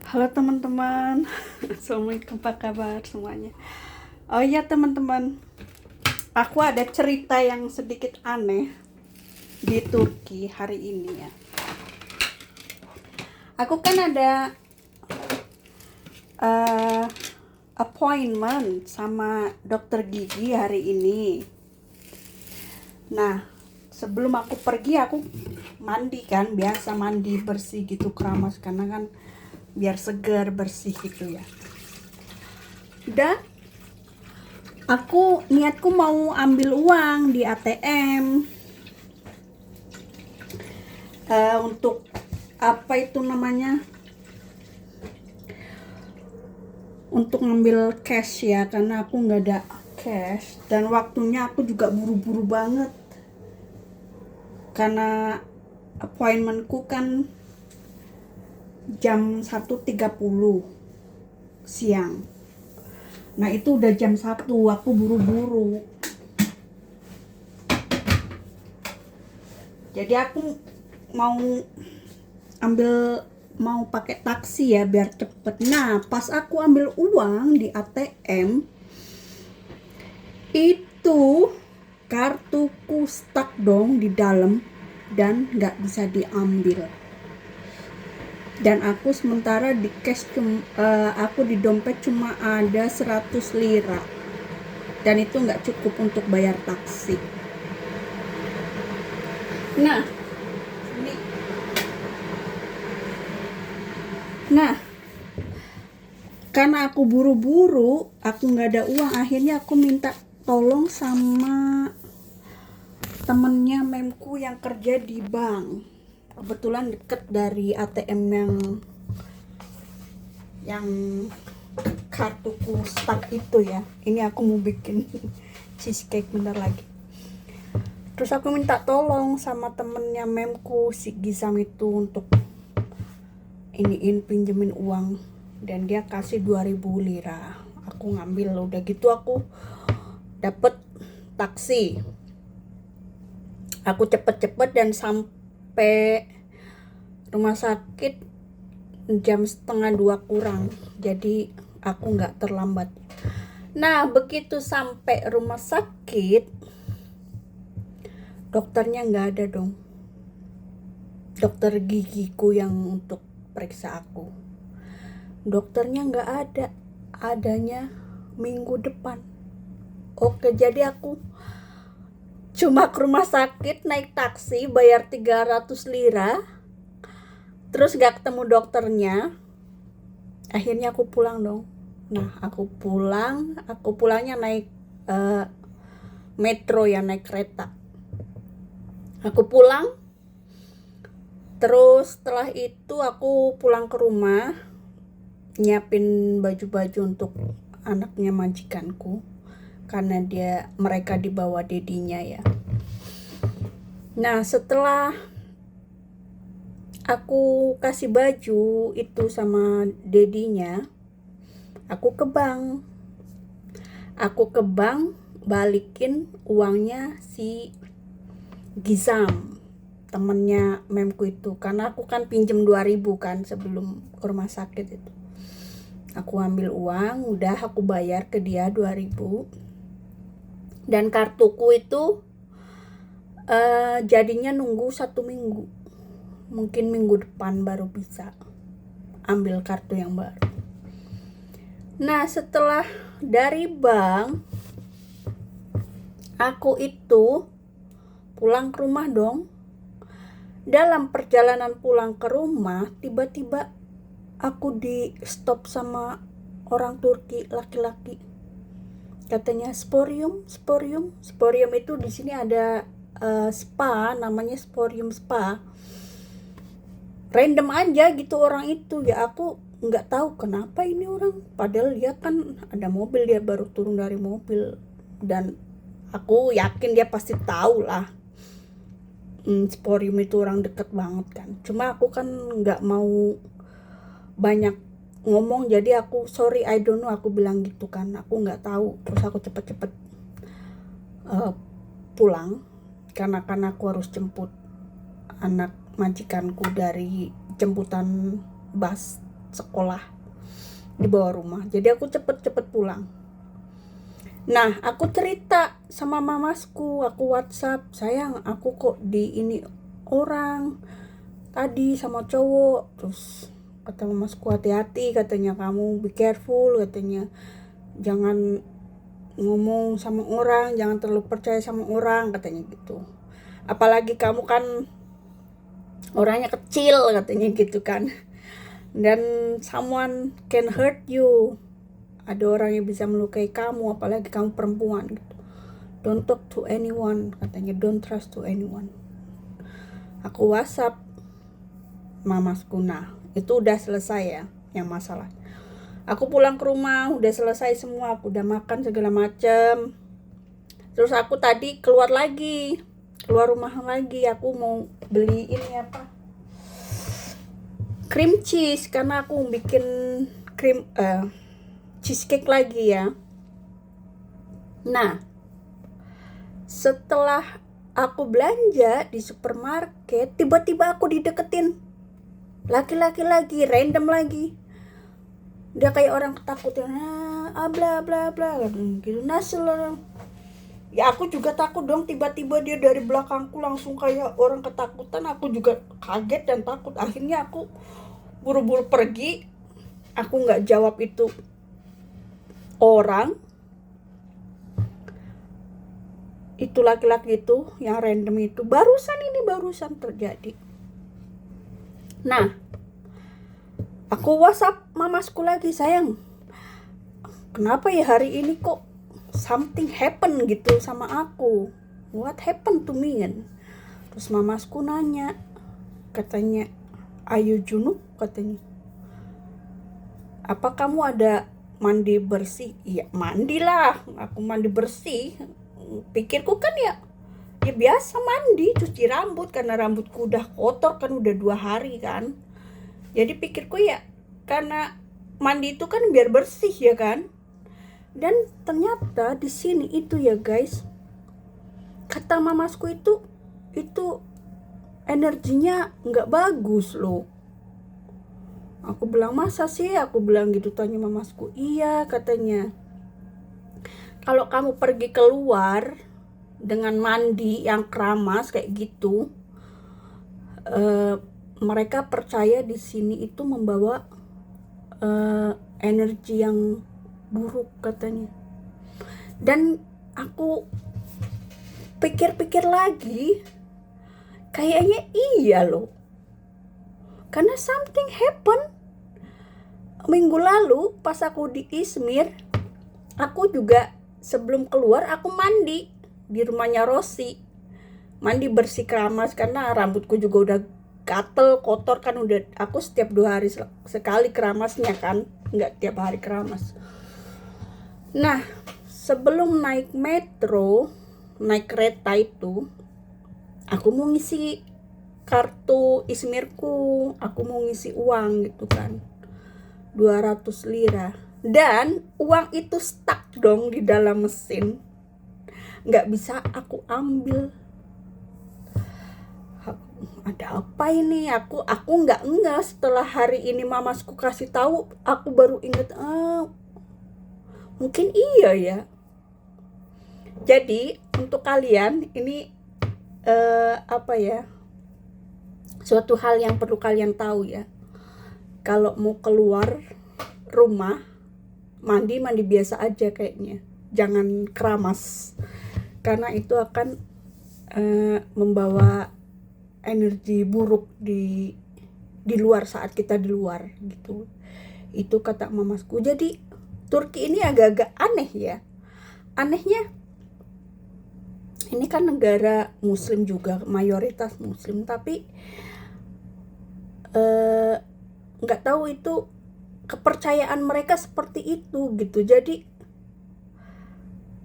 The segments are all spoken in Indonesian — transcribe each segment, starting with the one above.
Halo teman-teman, Assalamualaikum, apa kabar semuanya? Oh iya teman-teman, aku ada cerita yang sedikit aneh di Turki hari ini ya. Aku kan ada uh, appointment sama dokter gigi hari ini. Nah, sebelum aku pergi aku mandi kan, biasa mandi bersih gitu, keramas karena kan biar segar bersih gitu ya. Dan aku niatku mau ambil uang di ATM untuk apa itu namanya, untuk ngambil cash ya, karena aku nggak ada cash dan waktunya aku juga buru-buru banget karena appointmentku kan jam 1.30 siang. Nah itu udah jam 1, aku buru-buru. Jadi aku mau pakai taksi ya biar cepet. Nah pas aku ambil uang di ATM itu kartuku stuck dong di dalam dan nggak bisa diambil. Dan aku sementara di cash aku di dompet cuma ada 100 lira dan itu nggak cukup untuk bayar taksi. Nah ini karena aku buru-buru, aku nggak ada uang, akhirnya aku minta tolong sama temennya memku yang kerja di bank. Kebetulan deket dari ATM yang kartuku stuck itu ya. Ini aku mau bikin cheesecake bentar lagi. Terus aku minta tolong sama temennya memku si Gizam itu untuk pinjemin uang dan dia kasih 2000 lira. Aku ngambil, udah gitu aku dapet taksi. Aku cepet-cepet dan sampai rumah sakit jam 1:30 kurang, jadi aku nggak terlambat. Nah begitu sampai rumah sakit, dokternya nggak ada dong, dokter gigiku yang untuk periksa aku. Dokternya nggak ada, adanya minggu depan. Oke, jadi aku cuma ke rumah sakit naik taksi bayar 300 lira, terus gak ketemu dokternya. Akhirnya aku pulang dong. Nah aku pulangnya naik metro ya, naik kereta. Aku pulang, terus setelah itu aku pulang ke rumah, nyiapin baju-baju untuk anaknya majikanku karena mereka dibawa dedinya ya. Nah setelah aku kasih baju itu sama dedinya, aku ke bank balikin uangnya si Gizam, temennya memku itu, karena aku kan pinjem 2000 kan sebelum ke rumah sakit itu. Aku ambil uang, udah aku bayar ke dia 2000 dan kartuku itu jadinya nunggu 1 minggu, mungkin minggu depan baru bisa ambil kartu yang baru. Nah setelah dari bank aku itu pulang ke rumah dong. Dalam perjalanan pulang ke rumah tiba-tiba aku di stop sama orang Turki laki-laki. Katanya sporium itu di sini ada spa, namanya sporium spa. Random aja gitu orang itu ya, aku nggak tahu kenapa ini orang, padahal dia kan ada mobil, dia baru turun dari mobil dan aku yakin dia pasti tahu lah. Sporium itu orang deket banget kan, cuma aku kan nggak mau banyak ngomong, jadi aku sorry I don't know, aku bilang gitu kan, aku nggak tahu. Terus aku cepet-cepet pulang karena kan aku harus jemput anak majikanku dari jemputan bus sekolah di bawah rumah. Jadi aku cepet-cepet pulang. Nah, aku cerita sama mamasku, aku WhatsApp, sayang aku kok di ini orang tadi sama cowok. Terus kata mamasku, hati-hati katanya, kamu be careful katanya, jangan ngomong sama orang, jangan terlalu percaya sama orang katanya gitu. Apalagi kamu kan orangnya kecil katanya gitu kan. Dan someone can hurt you. Ada orang yang bisa melukai kamu, apalagi kamu perempuan gitu. Don't talk to anyone katanya, don't trust to anyone. Aku WhatsApp mamasku. Nah, itu udah selesai ya yang masalah. Aku pulang ke rumah, udah selesai semua, aku udah makan segala macem. Terus aku tadi keluar rumah lagi, aku mau beli ini apa, cream cheese, karena aku bikin cheesecake lagi ya. Nah, setelah aku belanja di supermarket, tiba-tiba aku dideketin laki-laki lagi, random lagi. Dia kayak orang ketakutan, bla bla bla gitu. Ya aku juga takut dong, tiba-tiba dia dari belakangku langsung kayak orang ketakutan. Aku juga kaget dan takut. Akhirnya aku buru-buru pergi. Aku nggak jawab itu orang. Itu laki-laki itu yang random itu barusan terjadi. Nah, aku WhatsApp mamasku lagi, sayang, kenapa ya hari ini kok something happen gitu sama aku, what happened to me kan. Terus mamasku nanya, katanya, ayu junub katanya, apa kamu ada mandi bersih? Iya mandilah, aku mandi bersih. Pikirku kan ya biasa mandi, cuci rambut, karena rambutku udah kotor kan, udah 2 hari kan. Jadi pikirku ya karena mandi itu kan biar bersih ya kan. Dan ternyata di sini itu ya guys, kata mamasku itu energinya nggak bagus loh. Aku bilang, masa sih? Aku bilang gitu, tanya mamasku. Iya katanya, kalau kamu pergi keluar dengan mandi yang keramas kayak gitu, mereka percaya di sini itu membawa energi yang buruk katanya. Dan aku pikir-pikir lagi, kayaknya iya loh, karena something happen minggu lalu pas aku di Izmir. Aku juga sebelum keluar aku mandi di rumahnya Rosi, mandi bersih keramas, karena rambutku juga udah gatel kotor kan. Udah aku setiap 2 hari sekali keramasnya kan, nggak tiap hari keramas. Nah, sebelum naik metro, naik kereta itu, aku mau ngisi kartu Izmirku, aku mau ngisi uang gitu kan, 200 lira. Dan uang itu stuck dong di dalam mesin, nggak bisa aku ambil. Ada apa ini? Aku nggak ngeh. Setelah hari ini mamasku kasih tahu, aku baru inget, mungkin iya ya. Jadi untuk kalian ini apa ya, suatu hal yang perlu kalian tahu ya. Kalau mau keluar rumah, mandi biasa aja kayaknya, jangan keramas, karena itu akan membawa energi buruk di luar saat kita di luar gitu. Itu kata mamasku. Jadi Turki ini agak-agak aneh ya. Anehnya, ini kan negara muslim juga, mayoritas muslim, tapi nggak tahu itu kepercayaan mereka seperti itu gitu. Jadi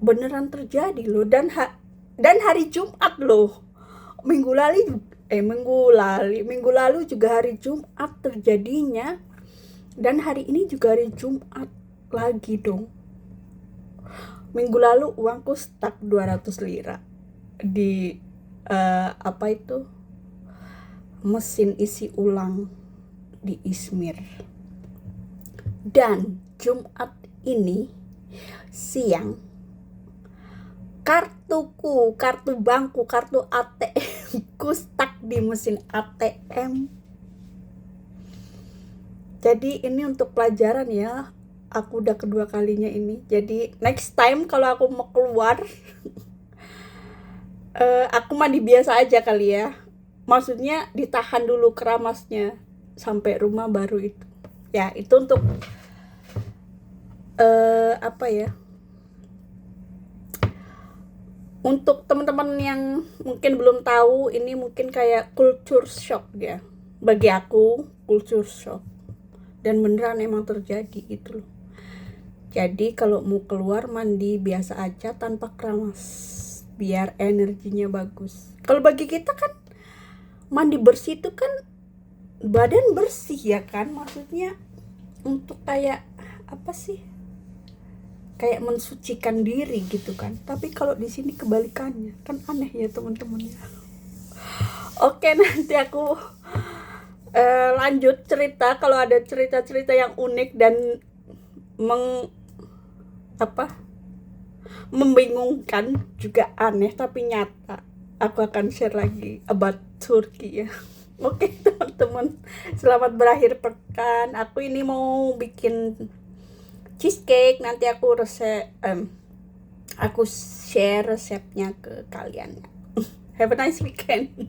beneran terjadi loh. Dan hari Jumat loh, minggu lalu juga hari Jumat terjadinya. Dan hari ini juga hari Jumat lagi dong. Minggu lalu uangku stuck 200 lira di mesin isi ulang di Izmir. Dan Jumat ini siang kartu bangku, kartu ATM ku stuck di mesin ATM. Jadi ini untuk pelajaran ya, aku udah kedua kalinya ini. Jadi next time kalau aku mau keluar aku mandi biasa aja kali ya, maksudnya ditahan dulu keramasnya sampai rumah baru itu ya. Itu untuk apa ya, untuk teman-teman yang mungkin belum tahu, ini mungkin kayak culture shock ya. Bagi aku culture shock, dan beneran emang terjadi itu loh. Jadi kalau mau keluar mandi biasa aja tanpa keramas, biar energinya bagus. Kalau bagi kita kan mandi bersih itu kan badan bersih ya kan, maksudnya untuk kayak apa sih, kayak mensucikan diri gitu kan. Tapi kalau di sini kebalikannya, kan aneh ya teman-teman ya. Oke, nanti aku lanjut cerita kalau ada cerita-cerita yang unik dan membingungkan, juga aneh tapi nyata. Aku akan share lagi about Turki ya. Oke teman-teman, selamat berakhir pekan. Aku ini mau bikin cheesecake, nanti aku share resepnya ke kalian. Have a nice weekend.